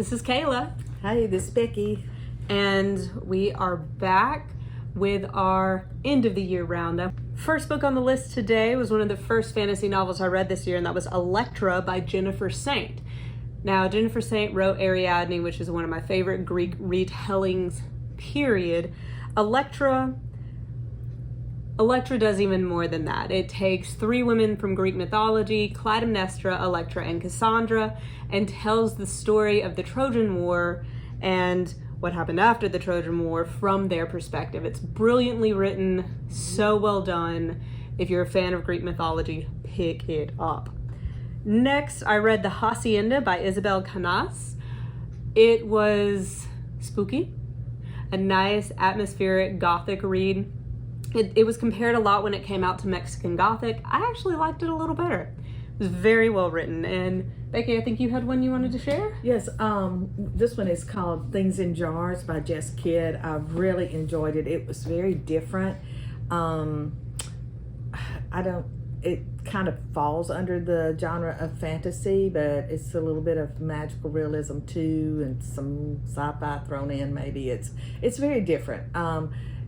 This is Kayla. Hey, this is Becky. And we are back with our end of the year roundup. First book on the list today was one of the first fantasy novels I read this year, and that was Elektra by Jennifer Saint. Now, Jennifer Saint wrote Ariadne, which is one of my favorite Greek retellings, period. Elektra does even more than that. It takes three women from Greek mythology, Clytemnestra, Elektra, and Cassandra, and tells the story of the Trojan War and what happened after the Trojan War from their perspective. It's brilliantly written, so well done. If you're a fan of Greek mythology, pick it up. Next, I read The Hacienda by Isabel Canas. It was spooky, a nice atmospheric Gothic read. It was compared a lot when it came out to Mexican Gothic. I actually liked it a little better. It was very well written. And Becky, I think you had one you wanted to share? Yes, this one is called Things in Jars by Jess Kidd. I really enjoyed it. It was very different. It kind of falls under the genre of fantasy, but it's a little bit of magical realism too, and some sci-fi thrown in maybe. It's very different.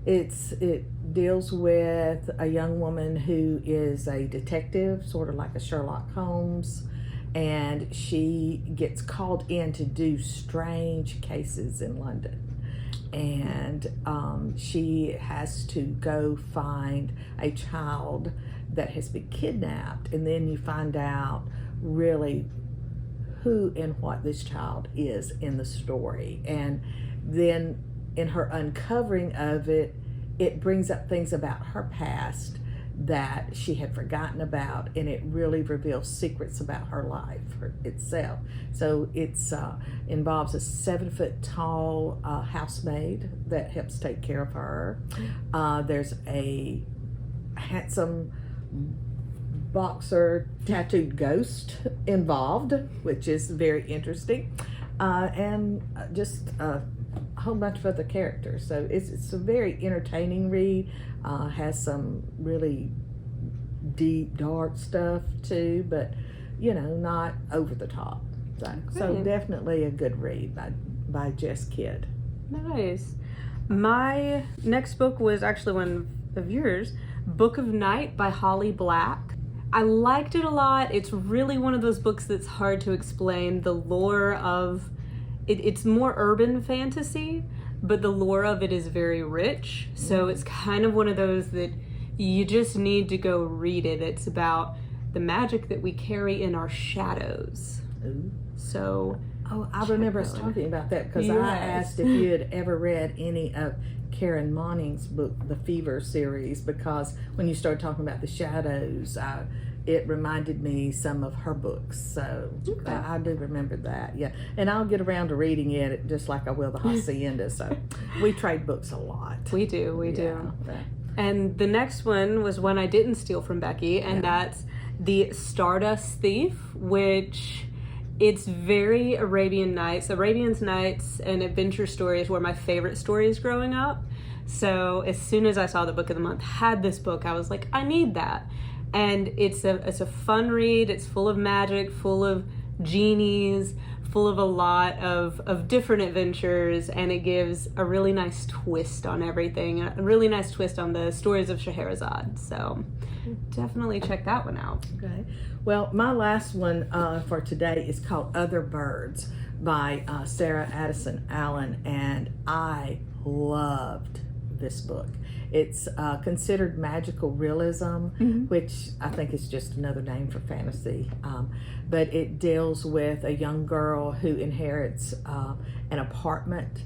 It deals with a young woman who is a detective, sort of like a Sherlock Holmes, and she gets called in to do strange cases in London. And she has to go find a child that has been kidnapped, and then you find out really who and what this child is in the story. And then in her uncovering of it, it brings up things about her past that she had forgotten about, and it really reveals secrets about her life itself. So it's involves a 7-foot-tall housemaid that helps take care of her. There's a handsome boxer tattooed ghost involved, which is very interesting, and just a whole bunch of other characters. So it's a very entertaining read. Has some really deep, dark stuff too, but not over the top. So definitely a good read by Jess Kidd. Nice. My next book was actually one of yours, Book of Night by Holly Black. I liked it a lot. It's really one of those books that's hard to explain. The lore of it's more urban fantasy, but the lore of it is very rich. So it's kind of one of those that you just need to go read it. It's about the magic that we carry in our shadows. Ooh. So I remember us talking about that because I asked if you had ever read any of Karen Monning's book, the Fever series, because when you started talking about the shadows, it reminded me some of her books. So I do remember that, yeah. And I'll get around to reading it just like I will the Hacienda. So we trade books a lot. We do. And the next one was one I didn't steal from Becky, and that's the Stardust Thief, which it's very Arabian Nights. Arabian Nights and adventure stories were my favorite stories growing up. So as soon as I saw the book of the month had this book, I was like, I need that. And it's a fun read. It's full of magic, full of genies, full of a lot of different adventures, and it gives a really nice twist on everything, a really nice twist on the stories of Scheherazade. So definitely check that one out. Okay. Well, my last one for today is called Other Birds by Sarah Addison Allen, and I loved this book. It's considered magical realism, which I think is just another name for fantasy. But it deals with a young girl who inherits an apartment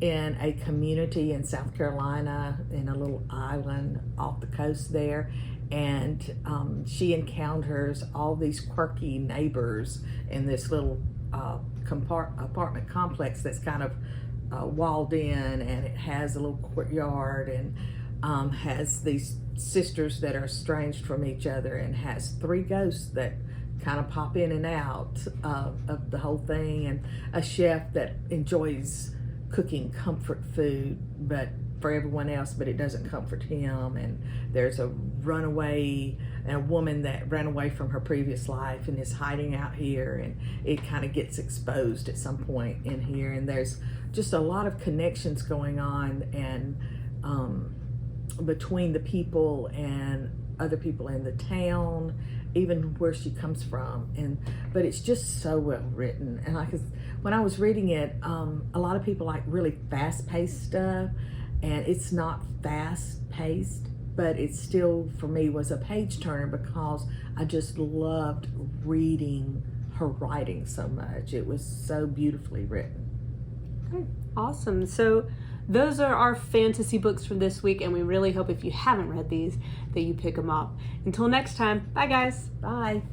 in a community in South Carolina, in a little island off the coast there. And she encounters all these quirky neighbors in this little apartment complex that's kind of walled in, and it has a little courtyard, and has these sisters that are estranged from each other, and has 3 ghosts that kind of pop in and out of the whole thing, and a chef that enjoys cooking comfort food but for everyone else, but it doesn't comfort him. And there's a runaway a woman that ran away from her previous life and is hiding out here, and it kind of gets exposed at some point in here, and there's just a lot of connections going on, and between the people and other people in the town, even where she comes from, but it's just so well written. And when I was reading it, a lot of people like really fast-paced stuff, and it's not fast-paced, but it still for me was a page turner because I just loved reading her writing so much. It was so beautifully written. Okay, awesome. So those are our fantasy books for this week, and we really hope if you haven't read these that you pick them up. Until next time, bye guys. Bye.